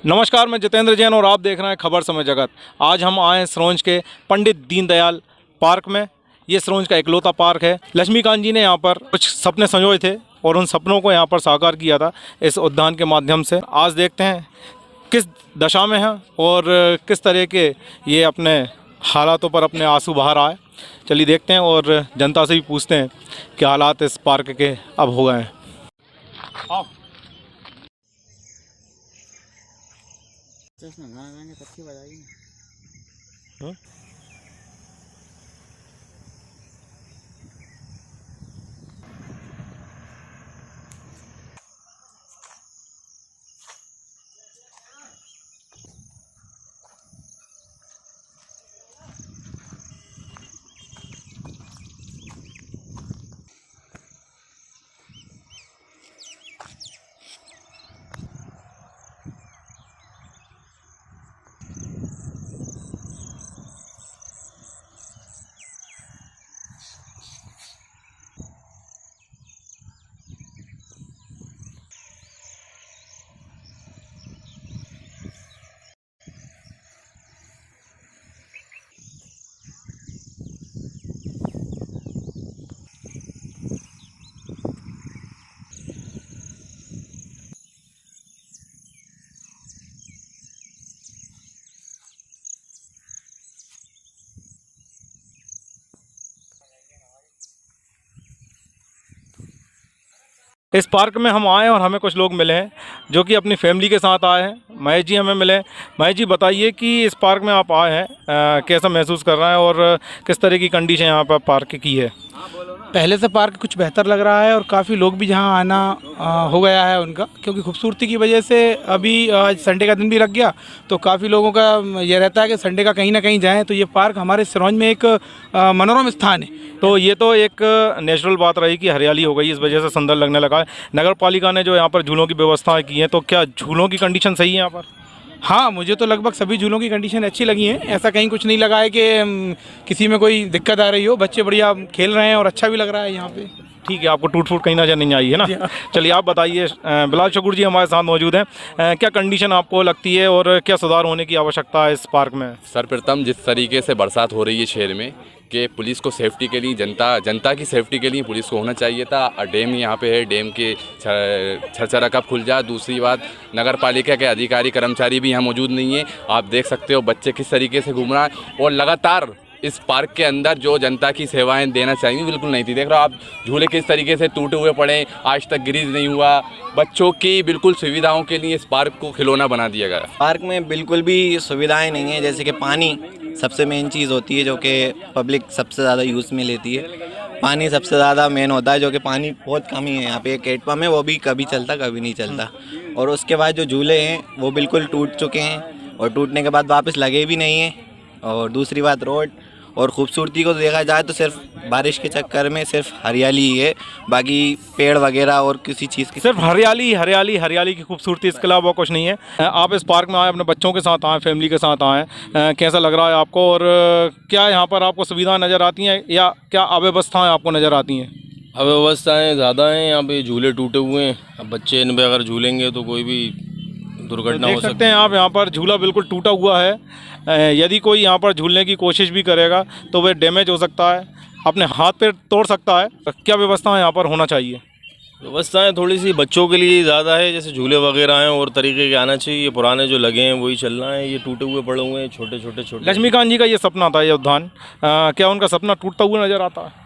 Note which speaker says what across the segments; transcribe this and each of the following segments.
Speaker 1: नमस्कार, मैं जितेंद्र जैन और आप देख रहे हैं खबर समय जगत। आज हम आए हैं सिरोंज के पंडित दीनदयाल पार्क में। ये सिरोंज का इकलौता पार्क है। लक्ष्मीकांत जी ने यहाँ पर कुछ सपने संजोए थे और उन सपनों को यहाँ पर साकार किया था इस उद्यान के माध्यम से। आज देखते हैं किस दशा में है और किस तरह के ये अपने हालातों पर अपने आंसू बहा रहा है। चलिए देखते हैं और जनता से भी पूछते हैं कि हालात इस पार्क के अब हो गए हैं। इस पार्क में हम आए और हमें कुछ लोग मिले हैं जो कि अपनी फैमिली के साथ आए हैं। महेश जी हमें मिले। महेश जी बताइए कि इस पार्क में आप आए हैं, कैसा महसूस कर रहे हैं और किस तरह की कंडीशन यहाँ पर पार्क की है?
Speaker 2: पहले से पार्क कुछ बेहतर लग रहा है और काफ़ी लोग भी यहाँ आना हो गया है उनका, क्योंकि खूबसूरती की वजह से। अभी आज संडे का दिन भी लग गया तो काफ़ी लोगों का ये रहता है कि संडे का कहीं ना कहीं जाएं। तो ये पार्क हमारे सिरोंज में एक मनोरम स्थान है।
Speaker 1: तो ये तो एक नेचुरल बात रही कि हरियाली हो गई, इस वजह से सुंदर लगने लगा है। नगर पालिका ने जो यहाँ पर झूलों की व्यवस्था की है, तो क्या झूलों की कंडीशन सही है यहाँ पर?
Speaker 2: हाँ, मुझे तो लगभग सभी झूलों की कंडीशन अच्छी लगी है। ऐसा कहीं कुछ नहीं लगा है कि किसी में कोई दिक्कत आ रही हो। बच्चे बढ़िया खेल रहे हैं और अच्छा भी लग रहा है यहाँ पे।
Speaker 1: ठीक है, आपको टूट फूट कहीं नजर नहीं आई है ना? चलिए आप बताइए। बिलाल शकूर जी हमारे साथ मौजूद हैं। क्या कंडीशन आपको लगती है और क्या सुधार होने की आवश्यकता है इस पार्क में?
Speaker 3: सर्वप्रथम जिस तरीके से बरसात हो रही है शहर में, कि पुलिस को सेफ्टी के लिए जनता की सेफ्टी के लिए पुलिस को होना चाहिए था। डैम यहाँ पे है, डैम के छरछरा कब खुल जाए। दूसरी बात, नगर पालिका के अधिकारी कर्मचारी भी यहाँ मौजूद नहीं है। आप देख सकते हो बच्चे किस तरीके से घूम रहा है और लगातार इस पार्क के अंदर जो जनता की सेवाएं देना चाहिए बिल्कुल नहीं थी। देख रहे हो आप, झूले किस तरीके से टूटे हुए पड़े, आज तक ग्रीज नहीं हुआ। बच्चों की बिल्कुल सुविधाओं के लिए इस पार्क को खिलौना बना दिया गया।
Speaker 4: पार्क में बिल्कुल भी सुविधाएं नहीं है, जैसे कि पानी सबसे मेन चीज़ होती है जो कि पब्लिक सबसे ज़्यादा यूज़ में लेती है। पानी सबसे ज़्यादा मेन होता है, जो कि पानी बहुत कम ही है यहाँ पे। एक हैंड पंप है, वो भी कभी चलता कभी नहीं चलता। और उसके बाद जो झूले हैं वो बिल्कुल टूट चुके हैं और टूटने के बाद वापस लगे भी नहीं हैं। और दूसरी बात, रोड और ख़ूबसूरती को देखा जाए तो सिर्फ बारिश के चक्कर में सिर्फ हरियाली ही है, बाकी पेड़ वगैरह और किसी चीज़ की
Speaker 1: सिर्फ हरियाली की खूबसूरती, इसके अलावा कुछ नहीं है। आप इस पार्क में आए, अपने बच्चों के साथ आए, फैमिली के साथ आए, कैसा लग रहा है आपको और क्या यहाँ पर आपको सुविधाएं नज़र आती हैं या क्या अव्यवस्थाएं आपको नज़र आती हैं?
Speaker 5: अव्यवस्थाएँ ज़्यादा हैं यहाँ पे, झूले टूटे हुए हैं। अब बच्चे इन पर अगर झूलेंगे तो कोई भी दुर्घटना हो सकती है।
Speaker 1: आप यहाँ पर झूला बिल्कुल टूटा हुआ है। यदि कोई यहाँ पर झूलने की कोशिश भी करेगा तो वह डैमेज हो सकता है, अपने हाथ पैर तोड़ सकता है। क्या व्यवस्था यहाँ पर होना चाहिए?
Speaker 5: व्यवस्थाएँ थोड़ी सी बच्चों के लिए ज़्यादा है, जैसे झूले वगैरह हैं और तरीके के आना चाहिए। ये पुराने जो लगे हैं वही चल रहा है, ये टूटे हुए पड़े हुए हैं छोटे।
Speaker 1: लक्ष्मीकांत जी का ये सपना था, ये उद्यान, क्या उनका सपना टूटता हुआ नज़र आता है?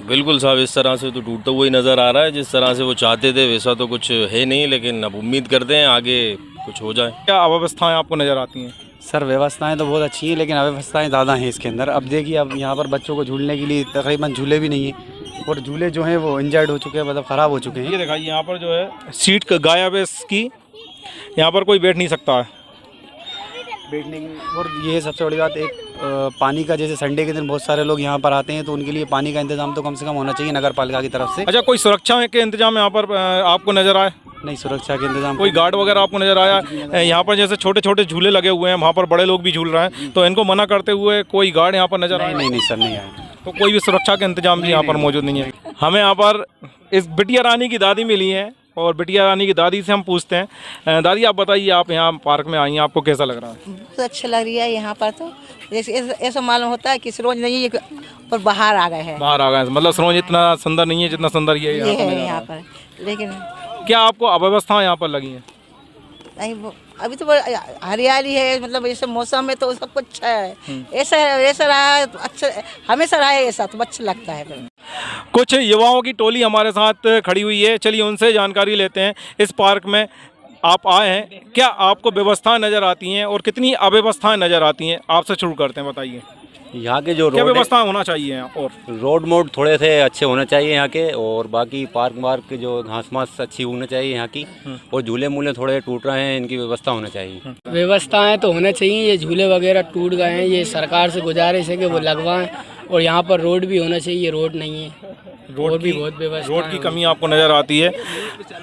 Speaker 5: बिल्कुल साहब, इस तरह से तो टूटता हुआ ही नज़र आ रहा है। जिस तरह से वो चाहते थे वैसा तो कुछ है नहीं, लेकिन अब उम्मीद करते हैं आगे कुछ हो जाए।
Speaker 1: क्या अव्यवस्थाएँ आपको नज़र आती हैं?
Speaker 2: सर, व्यवस्थाएं तो बहुत अच्छी हैं, लेकिन अव्यवस्थाएं ज़्यादा हैं इसके अंदर। अब देखिए, अब यहाँ पर बच्चों को झूलने के लिए तकरीबन झूले भी नहीं हैं और झूले जो हैं वो इंजर्ड हो चुके हैं, मतलब ख़राब हो चुके हैं।
Speaker 1: ये दिखाइए, यहाँ पर जो है सीट गायब है इसकी, यहाँ पर कोई बैठ नहीं सकता है
Speaker 2: बैठने की। और ये सबसे बड़ी बात, एक पानी का, जैसे संडे के दिन बहुत सारे लोग यहाँ पर आते हैं तो उनके लिए पानी का इंतज़ाम तो कम से कम होना चाहिए नगर पालिका की तरफ से।
Speaker 1: अच्छा, कोई सुरक्षा के इंतजाम यहाँ पर आपको नज़र आए?
Speaker 2: नहीं, सुरक्षा के इंतजाम
Speaker 1: कोई गार्ड वगैरह आपको नज़र आया? यहाँ पर जैसे छोटे छोटे झूले लगे हुए हैं, वहाँ पर बड़े लोग भी झूल रहे हैं, तो इनको मना करते हुए कोई गार्ड यहाँ पर नज़र आया?
Speaker 2: नहीं सर, नहीं आया।
Speaker 1: तो कोई भी सुरक्षा के इंतजाम भी यहाँ पर मौजूद नहीं है। हमें यहाँ पर इस बिटिया रानी की दादी मिली है और बिटिया रानी की दादी से हम पूछते हैं। दादी आप बताइए, आप यहाँ पार्क में आई हैं, आपको कैसा लग रहा है?
Speaker 6: बहुत अच्छा लग रही है यहाँ पर। तो जैसे ऐसा मालूम होता है कि सरोज नहीं है पर बाहर आ गए हैं।
Speaker 1: बाहर आ गए, मतलब सरोज इतना सुंदर नहीं है जितना सुंदर ये
Speaker 6: ये
Speaker 1: यहाँ का
Speaker 6: है
Speaker 1: नज़ारा
Speaker 6: यहाँ
Speaker 1: है।
Speaker 6: पर, लेकिन
Speaker 1: क्या आपको अव्यवस्था यहाँ पर लगी है?
Speaker 6: नहीं अभी तो हरियाली है, मतलब ऐसे मौसम में तो सब कुछ अच्छा है। ऐसा ऐसा रहा है तो अच्छा, हमेशा रहा है ऐसा तो अच्छा लगता है फिर।
Speaker 1: कुछ युवाओं की टोली हमारे साथ खड़ी हुई है, चलिए उनसे जानकारी लेते हैं। इस पार्क में आप आए हैं, क्या आपको व्यवस्था नज़र आती हैं और कितनी अव्यवस्थाएं नज़र आती हैं? आपसे शुरू करते हैं, बताइए
Speaker 7: यहाँ के जो
Speaker 1: क्या
Speaker 7: रोड
Speaker 1: व्यवस्था होना चाहिए यहाँ? और
Speaker 7: रोड मोड थोड़े से अच्छे होने चाहिए यहाँ के, और बाकी पार्क वार्क के जो घास मास अच्छी होनी चाहिए यहाँ की, और झूले मूले थोड़े टूट रहे हैं, इनकी व्यवस्था होना चाहिए।
Speaker 8: व्यवस्थाएं तो होना चाहिए, ये झूले वगैरह टूट गए हैं, ये सरकार से गुजारिश है कि वो लगवाएं। और यहाँ पर रोड भी होना चाहिए, रोड नहीं है, रोड भी बहुत व्यवस्था,
Speaker 1: रोड की कमी आपको नज़र आती है,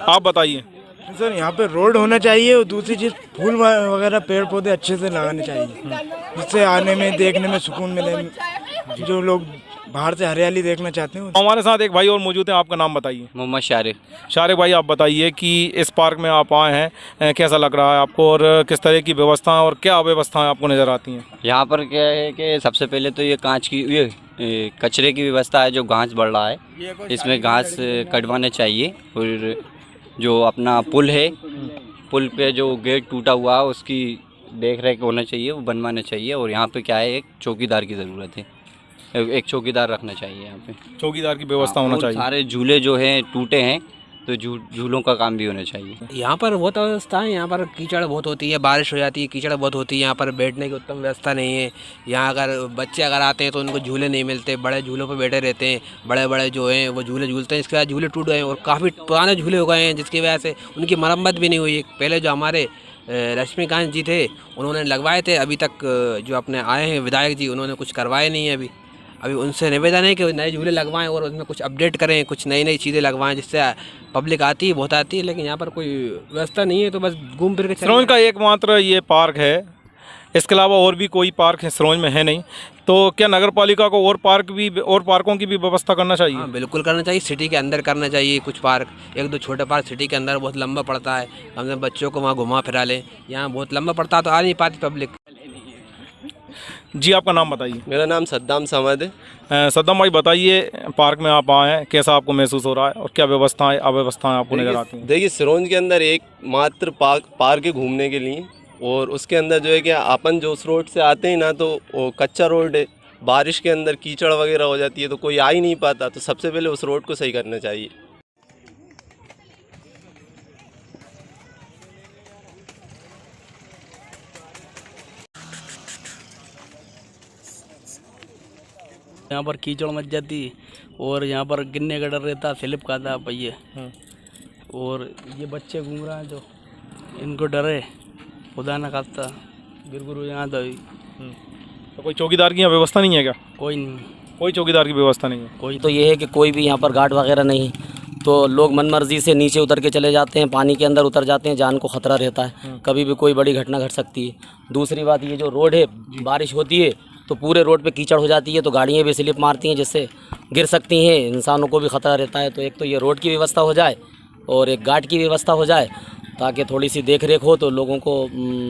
Speaker 1: आप बताइए।
Speaker 2: सर यहाँ पे रोड होना चाहिए, और दूसरी चीज़ फूल वगैरह पेड़ पौधे अच्छे से लगाने चाहिए, जिससे आने में देखने में सुकून मिले। जो लोग बाहर से हरियाली देखना चाहते हैं।
Speaker 1: हमारे साथ एक भाई और मौजूद हैं, आपका नाम बताइए।
Speaker 7: मोहम्मद शारिक।
Speaker 1: शारिक भाई, आप बताइए कि इस पार्क में आप आए हैं, कैसा लग रहा है आपको और किस तरह की व्यवस्था और क्या अव्यवस्थाएं आपको नज़र आती हैं?
Speaker 7: यहाँ पर क्या है कि सबसे पहले तो ये कांच की ये कचरे की व्यवस्था है, जो घास बढ़ रहा है इसमें घास कटवाने चाहिए। और जो अपना पुल है, पुल पे जो गेट टूटा हुआ है उसकी देख रेख होना चाहिए, वो बनवाना चाहिए। और यहाँ पे क्या है, एक चौकीदार की ज़रूरत है, एक चौकीदार रखना चाहिए यहाँ पे,
Speaker 1: चौकीदार की व्यवस्था होना
Speaker 7: और
Speaker 1: चाहिए।
Speaker 7: सारे झूले जो हैं टूटे हैं, तो झूलों का काम भी होना चाहिए।
Speaker 9: यहाँ पर बहुत व्यवस्था है, यहाँ पर कीचड़ बहुत होती है, बारिश हो जाती है, कीचड़ बहुत होती है, यहाँ पर बैठने की उत्तम व्यवस्था नहीं है। यहाँ अगर बच्चे अगर आते हैं तो उनको झूले नहीं मिलते, बड़े झूलों पर बैठे रहते हैं, बड़े बड़े जो हैं वो झूले झूलते हैं, इसके बाद झूले टूट गए और काफ़ी पुराने झूले हो गए हैं, जिसकी वजह से उनकी मरम्मत भी नहीं हुई। पहले जो हमारे लक्ष्मीकांत जी थे उन्होंने लगवाए थे, अभी तक जो अपने आए हैं विधायक जी उन्होंने कुछ करवाए नहीं है। अभी उनसे निवेदन है कि नए झूले लगवाएं और उसमें कुछ अपडेट करें, कुछ नई नई चीज़ें लगवाएं, जिससे पब्लिक आती है, बहुत आती है, लेकिन यहाँ पर कोई व्यवस्था नहीं है, तो बस घूम फिर के
Speaker 1: सरोज का एकमात्र ये पार्क है, इसके अलावा और भी कोई पार्क है सरोज में है नहीं, तो क्या नगर पालिका को और पार्कों की भी व्यवस्था करना चाहिए?
Speaker 9: हाँ बिल्कुल करना चाहिए, सिटी के अंदर करना चाहिए कुछ पार्क, एक दो छोटे पार्क सिटी के अंदर बहुत लंबा पड़ता है, हमने बच्चों को वहाँ घुमा फिरा लें, यहाँ बहुत लंबा पड़ता है तो आ नहीं पाती पब्लिक।
Speaker 1: जी आपका नाम बताइए।
Speaker 10: मेरा नाम सद्दाम समद है।
Speaker 1: सद्दाम भाई बताइए, पार्क में आप आए हैं, कैसा आपको महसूस हो रहा है और क्या व्यवस्थाएं अव्यवस्थाएं आपको नज़र आती हैं?
Speaker 10: देखिए सिरोंज के अंदर एक मात्र पार्क है घूमने के लिए, और उसके अंदर जो है कि अपन जो उस रोड से आते हैं ना, तो वो कच्चा रोड है, बारिश के अंदर कीचड़ वगैरह हो जाती है तो कोई आ ही नहीं पाता, तो सबसे पहले उस रोड को सही करना चाहिए।
Speaker 8: यहाँ पर कीचड़ मच जाती और यहाँ पर गिरने का डर रहता, स्लिप खाता पहिए। और ये बच्चे घूम रहे हैं जो, इनको डर है, खुदा न खास्ता गिर गुरु यहाँ
Speaker 1: तो कोई चौकीदार की यहाँ व्यवस्था नहीं है क्या?
Speaker 8: कोई नहीं,
Speaker 1: कोई चौकीदार की व्यवस्था नहीं है।
Speaker 8: कोई
Speaker 11: तो ये है कि कोई भी यहाँ पर गार्ड वगैरह नहीं, तो लोग मनमर्जी से नीचे उतर के चले जाते हैं, पानी के अंदर उतर जाते हैं, जान को ख़तरा रहता है, कभी भी कोई बड़ी घटना घट सकती है। दूसरी बात, ये जो रोड है, बारिश होती है तो पूरे रोड पे कीचड़ हो जाती है, तो गाड़ियाँ भी स्लिप मारती हैं, जिससे गिर सकती हैं, इंसानों को भी ख़तरा रहता है। तो एक तो ये रोड की व्यवस्था हो जाए और एक गार्ड की व्यवस्था हो जाए, ताकि थोड़ी सी देख रेख हो तो लोगों को।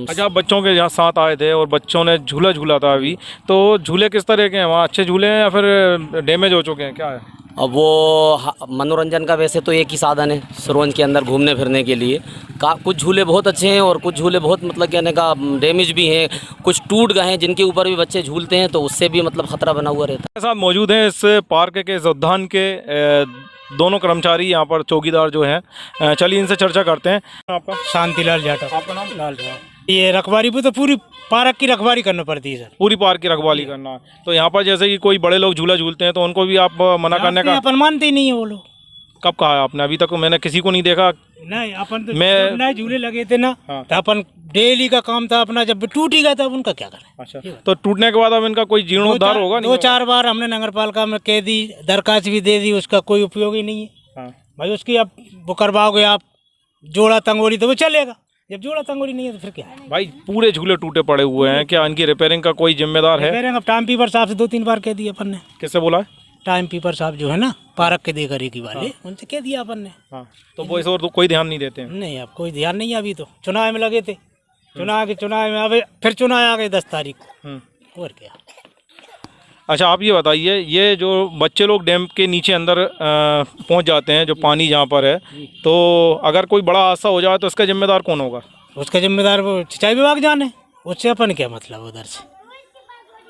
Speaker 1: अच्छा, आप बच्चों के यहाँ साथ आए थे और बच्चों ने झूला झूला था अभी, तो झूले किस तरह के हैं वहाँ? अच्छे झूले हैं या फिर डैमेज हो चुके हैं, क्या है?
Speaker 11: अब वो मनोरंजन का वैसे तो एक ही साधन है सरोंज के अंदर घूमने फिरने के लिए, कुछ झूले बहुत अच्छे हैं और कुछ झूले बहुत मतलब कहने का डैमेज भी हैं, कुछ टूट गए हैं, जिनके ऊपर भी बच्चे झूलते हैं तो उससे भी मतलब ख़तरा बना हुआ रहता है।
Speaker 1: साथ मौजूद हैं इस पार्क के, इस उद्यान के दोनों कर्मचारी यहाँ पर, चौकीदार जो हैं, चलिए इनसे चर्चा करते हैं। आपका?
Speaker 2: शांतिलाल जाटव।
Speaker 1: आपका नाम?
Speaker 2: लाल साहब। ये रखवाली पे तो पूरी पार्क की रखवाली करना पड़ती है सर,
Speaker 1: पूरी पार्क की रखवाली करना है। तो यहाँ पर जैसे कि कोई बड़े लोग झूला झूलते हैं तो उनको भी आप मना करने का?
Speaker 2: अपन मानते ही नहीं है वो लोग।
Speaker 1: कब कहा है आपने? अभी तक मैंने किसी को नहीं देखा।
Speaker 2: नहीं, अपन तो
Speaker 1: मैं-
Speaker 2: नए झूले लगे थे ना,
Speaker 1: हाँ।
Speaker 2: तो अपन डेली का काम था अपना, जब टूट ही गया था उनका क्या करें।
Speaker 1: अच्छा, तो टूटने के बाद अब इनका कोई जीर्णोद्धार होगा? नहीं
Speaker 2: दो
Speaker 1: होगा?
Speaker 2: चार बार हमने नगर पालिका में कह दी, दरखास्त भी दे दी, उसका कोई उपयोग ही नहीं है।
Speaker 1: हाँ।
Speaker 2: भाई उसकी अब वो करवाओगे आप जोड़ा तंगोली तो वो चलेगा, जब जोड़ा तंगोली नहीं है तो फिर क्या है?
Speaker 1: भाई पूरे झूले टूटे पड़े हुए हैं, क्या इनकी रिपेयरिंग का कोई जिम्मेदार है?
Speaker 2: रिपेयरिंग अब टाइम पीपर साहब से 2-3 बार कह दी अपन ने।
Speaker 1: किससे बोला है?
Speaker 2: टाइम पीपर साहब जो है ना पार्क के देकर एक ही वाले, उनसे कह दिया अपन ने।
Speaker 1: हाँ, तो वो इस और तो कोई ध्यान नहीं देते हैं।
Speaker 2: नहीं, अब कोई ध्यान नहीं है। अभी तो चुनाव में लगे थे, चुनाव में अब फिर चुनाव आ गए 10 तारीख को, और क्या।
Speaker 1: अच्छा, आप ये बताइए, ये जो बच्चे लोग डैम के नीचे अंदर पहुंच जाते हैं, जो पानी जहाँ पर है, तो अगर कोई बड़ा हादसा हो जाए तो इसका जिम्मेदार कौन होगा?
Speaker 2: उसका जिम्मेदार वो सिंचाई विभाग जाने, उससे अपन क्या मतलब उधर से।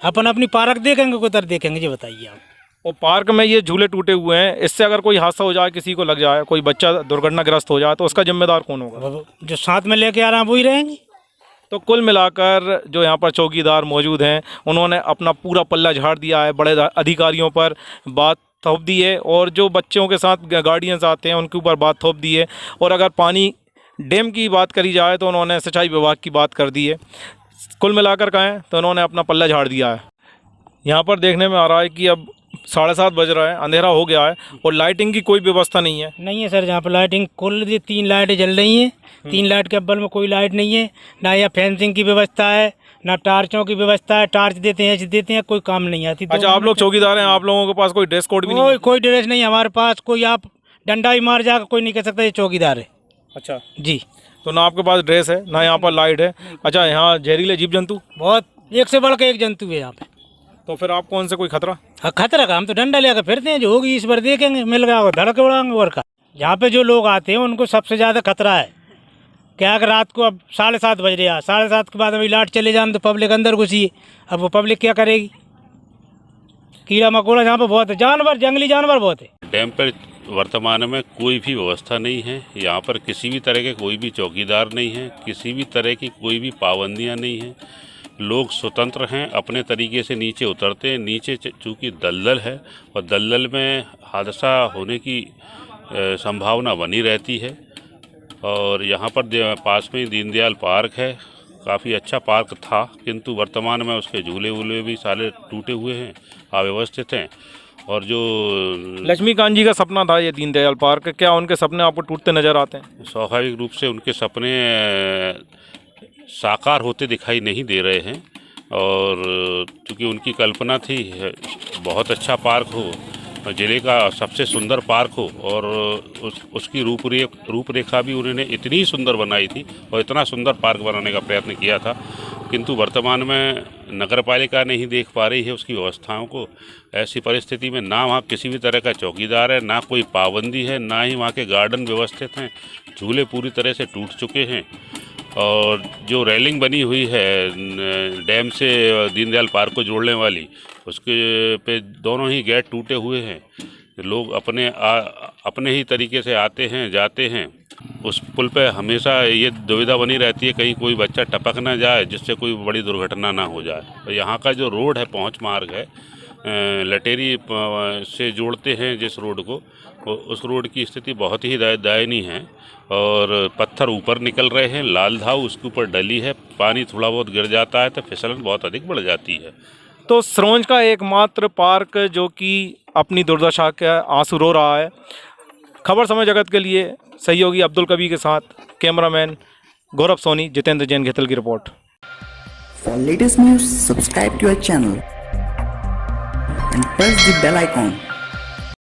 Speaker 2: अपन अपनी पार्क देखेंगे, उधर देखेंगे, ये बताइए आप।
Speaker 1: और पार्क में ये झूले टूटे हुए हैं, इससे अगर कोई हादसा हो जाए, किसी को लग जाए, कोई बच्चा दुर्घटनाग्रस्त हो जाए, तो उसका जिम्मेदार कौन होगा?
Speaker 2: जो साथ में लेके आ रहे हैं वही रहेंगे।
Speaker 1: तो कुल मिलाकर जो यहाँ पर चौकीदार मौजूद हैं, उन्होंने अपना पूरा पल्ला झाड़ दिया है, बड़े अधिकारियों पर बात थोप दी है, और जो बच्चों के साथ गार्डियंस आते हैं उनके ऊपर बात थोप दी है। और अगर पानी डैम की बात करी जाए तो उन्होंने सिंचाई विभाग की बात कर दी है। कुल मिलाकर कहें तो उन्होंने अपना पल्ला झाड़ दिया है। यहाँ पर देखने में आ रहा है कि अब 7:30 बज रहा है, अंधेरा हो गया है, और लाइटिंग की कोई व्यवस्था नहीं है।
Speaker 2: नहीं है सर, जहाँ पर लाइटिंग कुल 3 लाइटें जल रही हैं, 3 लाइट के अव्वल में कोई लाइट नहीं है, ना यहाँ फेंसिंग की व्यवस्था है, ना टार्चों की व्यवस्था है। टार्च देते हैं, कोई काम नहीं आती।
Speaker 1: अच्छा, आप लोग चौकीदार हैं, आप लोगों के पास कोई ड्रेस कोड भी नहीं है?
Speaker 2: कोई ड्रेस नहीं हमारे पास। कोई आप डंडा ही मार जाकर कोई नहीं कह सकता ये चौकीदार है।
Speaker 1: अच्छा
Speaker 2: जी,
Speaker 1: तो ना आपके पास ड्रेस है, ना यहाँ पर लाइट है। अच्छा, यहाँ जहरीले जीव जंतु
Speaker 2: बहुत, एक से बढ़ के एक जंतु है यहाँ पे।
Speaker 1: तो फिर आप कौन से कोई खतरा?
Speaker 2: हाँ, खतरा का हम तो डंडा लेकर फिरते हैं, जो होगी इस बार देखेंगे, मिल गया होगा धड़क उड़ाएंगे। और का यहाँ पे जो लोग आते हैं उनको सबसे ज़्यादा खतरा है क्या, अगर रात को अब 7:30 बज रहे हैं, 7:30 के बाद अभी लाइट चले जाए तो पब्लिक अंदर घुसी है। अब वो पब्लिक क्या करेगी? कीड़ा मकोड़ा यहाँ पे बहुत है, जानवर, जंगली जानवर बहुत है।
Speaker 12: डैम पर वर्तमान में कोई भी व्यवस्था नहीं है। यहाँ पर किसी भी तरह के कोई भी चौकीदार नहीं है, किसी भी तरह की कोई भी पाबंदियाँ नहीं हैं। लोग स्वतंत्र हैं, अपने तरीके से नीचे उतरते हैं। नीचे चूँकि दलदल है और दलदल में हादसा होने की संभावना बनी रहती है। और यहाँ पर पास में ही दीनदयाल पार्क है, काफ़ी अच्छा पार्क था, किंतु वर्तमान में उसके झूले वूले भी सारे टूटे हुए हैं, अव्यवस्थित हैं। और जो
Speaker 1: लक्ष्मीकांत जी का सपना था ये दीनदयाल पार्क, क्या उनके सपने आपको टूटते नज़र आते हैं?
Speaker 12: स्वाभाविक रूप से उनके सपने साकार होते दिखाई नहीं दे रहे हैं। और चूँकि उनकी कल्पना थी बहुत अच्छा पार्क हो, ज़िले का सबसे सुंदर पार्क हो, और उसकी रूपरेखा भी उन्होंने इतनी सुंदर बनाई थी और इतना सुंदर पार्क बनाने का प्रयत्न किया था, किंतु वर्तमान में नगरपालिका नहीं देख पा रही है उसकी व्यवस्थाओं को। ऐसी परिस्थिति में ना वहाँ किसी भी तरह का चौकीदार है, ना कोई पाबंदी है, ना ही वहाँ के गार्डन व्यवस्थित हैं। झूले पूरी तरह से टूट चुके हैं, और जो रेलिंग बनी हुई है डैम से दीनदयाल पार्क को जोड़ने वाली, उसके पे दोनों ही गेट टूटे हुए हैं। लोग अपने ही तरीके से आते हैं, जाते हैं। उस पुल पे हमेशा ये दुविधा बनी रहती है कहीं कोई बच्चा टपक ना जाए, जिससे कोई बड़ी दुर्घटना ना हो जाए। और यहाँ का जो रोड है, पहुँच मार्ग है, लटेरी से जोड़ते हैं जिस रोड को, उस रोड की स्थिति बहुत ही दयनीय है। और पत्थर ऊपर निकल रहे हैं, लाल धाव उसके ऊपर डली है, पानी थोड़ा बहुत गिर जाता है तो फिसलन बहुत अधिक बढ़ जाती है।
Speaker 1: तो सरोंज का एकमात्र पार्क जो कि अपनी दुर्दशा के आंसू रो रहा है। खबर समय जगत के लिए सहयोगी अब्दुल कबीर के साथ कैमरामैन गौरव सोनी, जितेंद्र जैन घेतल की report.
Speaker 13: For latest news, subscribe to our channel and press the bell icon.